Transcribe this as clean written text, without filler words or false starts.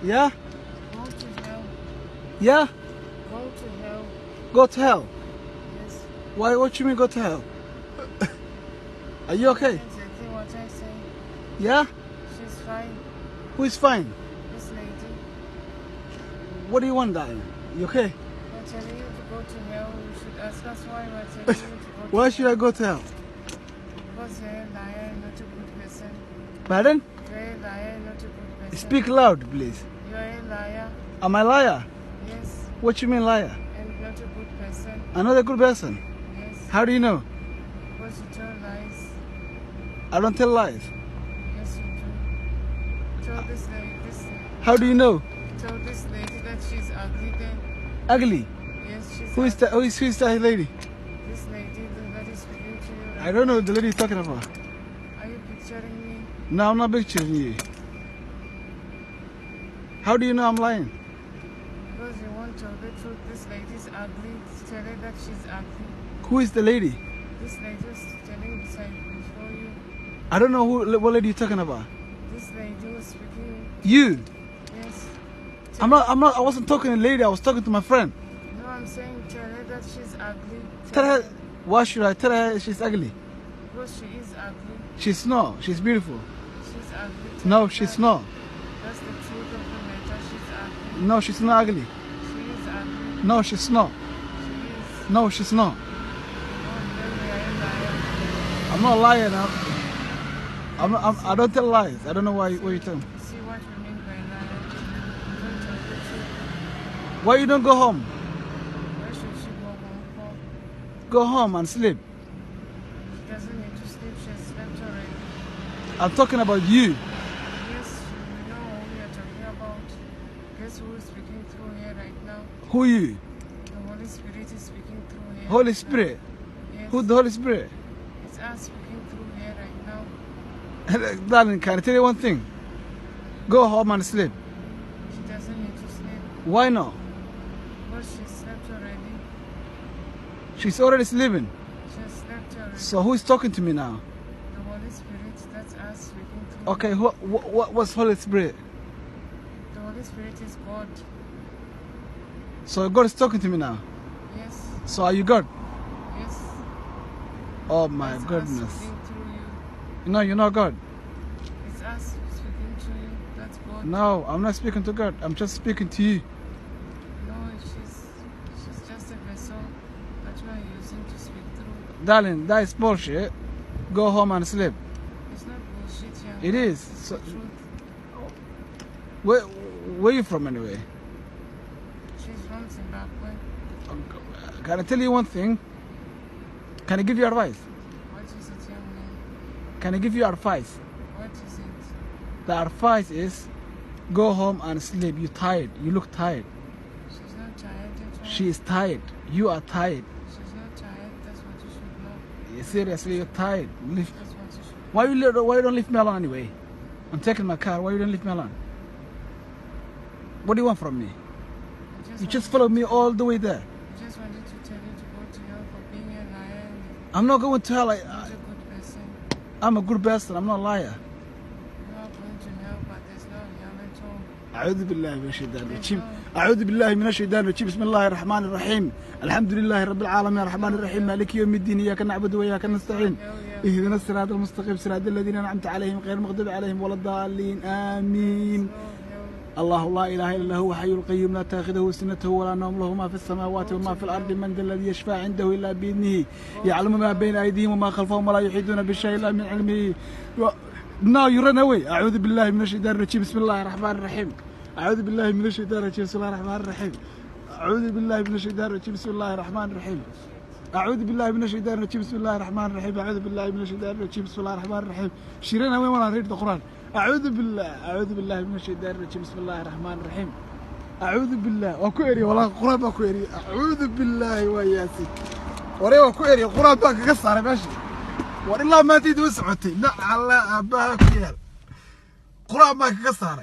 Yeah? Go to hell. Yeah? Go to hell. Go to hell. Yes. Why? What you mean go to hell? Are you okay? That's exactly what I say. Yeah? She's fine. Who is fine? This lady. What do you want, darling? You okay? We're telling you to go to hell. You should ask us why we're telling you to go to Why hell. should I go to hell? Because you're a liar and not a good person. Pardon? You're a liar and not a good person. Speak loud, please. You're a liar. Am I a liar? Yes. What you mean liar? And not a good person. I'm not a good person. Yes. How do you know? Because you tell lies. I don't tell lies. Yes, you do. Tell this lady, How do you know? tell this lady that she's ugly then. Ugly. Yes, she's Who is that? Who is that lady? This lady that is speaking to you. I don't know what the lady is talking about. Are you picturing me? No, I'm not picturing you. How do you know I'm lying? Because you won't tell the truth. This lady is ugly. Tell her that she's ugly. Who is the lady? This lady was telling beside before you. I don't know what lady you're talking about. This lady was speaking. You. Yes. I wasn't talking to a lady, I was talking to my friend. No, I'm saying tell her that she's ugly. Tell her, why should I tell her she's ugly? Because she is ugly. She's not, she's beautiful. She's ugly. Tell No, her she's that. not. That's the truth of the matter. She's ugly. No, she's not ugly. She is ugly. No, she's not. She is. No, she's not. Oh, then we are a liar. I'm not a liar now. I don't tell lies. I don't know why you're telling. See what we mean by liar? Don't tell the truth. Why you don't go home? Where should she go home for? Go home and sleep. She doesn't need to sleep. She has slept already. I'm talking about you. Yes, we know who we are talking about. Guess who is speaking through here right now? Who you? The Holy Spirit is speaking through here. Holy right Spirit. now. Yes, Who's the Holy Spirit? it's us speaking through here right now. Darling, can I tell you one thing? Go home and sleep. She doesn't need to sleep Why not? because she slept already. She's already sleeping. She has slept already. So who is talking to me now? The Holy Spirit, that's us speaking through. Okay, what's Holy Spirit? The Holy Spirit is God. So God is talking to me now. Yes, So are you God? yes. Oh my That's us goodness. speaking through you. No, you're not God. It's us speaking to you. That's God. No, I'm not speaking to God. I'm just speaking to you. No, she's just a vessel that you are using to speak through. Darling, that is bullshit. Go home and sleep. It's not bullshit, young It man. is. It's So, the truth. where you from anyway? She's from Zimbabwe. Can I tell you one thing? Can I give you advice? What is it, young man? Can I give you advice? What is it? The advice is go home and sleep. You're tired. You look tired. She's not tired at all. She is tired. You are tired. She's not tired. That's what you should know. Seriously, you're tired. Leave. That's what you should know. Why you don't leave me alone anyway? I'm taking my car. Why you don't leave me alone? What do you want from me? You just follow me all the way there. I just wanted to tell you to go to hell for being a liar and I'm not going to hell. not a good person. I'm a good person. I'm not a liar. You are going to hell, but there's no hell at all. أعوذ بالله من الشيطان الرجيم أعوذ بالله من الشيطان الرجيم بسم الله الرحمن الرحيم الحمد لله رب العالمين الرحمن الرحيم مالك يوم الدين إياك نعبد وإياك نستعين اهدنا الصراط المستقيم صراط الذين أنعمت عليهم غير المغضوب عليهم ولا الضالين آمين الله لا إله إلا هو حي القيوم لا تأخذه سنته ولا نوم له ما في السماوات وما في الأرض من ذا الذي يشفع عنده إلا بإذنه يعلم ما بين أيديهم وما خلفهم ولا يحيطون بشيء إلا من علمه Now you run away أعوذ بالله من الشيطان الرجيم بسم الله الرحمن الرحيم أعوذ بالله من الشيطان الرجيم بسم الله الرحمن الرحيم أعوذ بالله من الشيطان الرجيم بسم الله الرحمن الرحيم أعوذ بالله من الشيطان الرجيم بسم الله الرحمن الرحيم أعوذ بالله من الشيطان الرجيم بسم الله الرحمن الرحيم شيرين وين ولا ريد القرآن أعوذ بالله من الشيطان الرجيم بسم الله الرحمن الرحيم أعوذ بالله وكويري والله القرآن وكويري أعوذ بالله وياسين وري وكويري القرآن باك قصر ماشي والله ما تيجي وسعتي لا على أباك يا القرآن باك قصر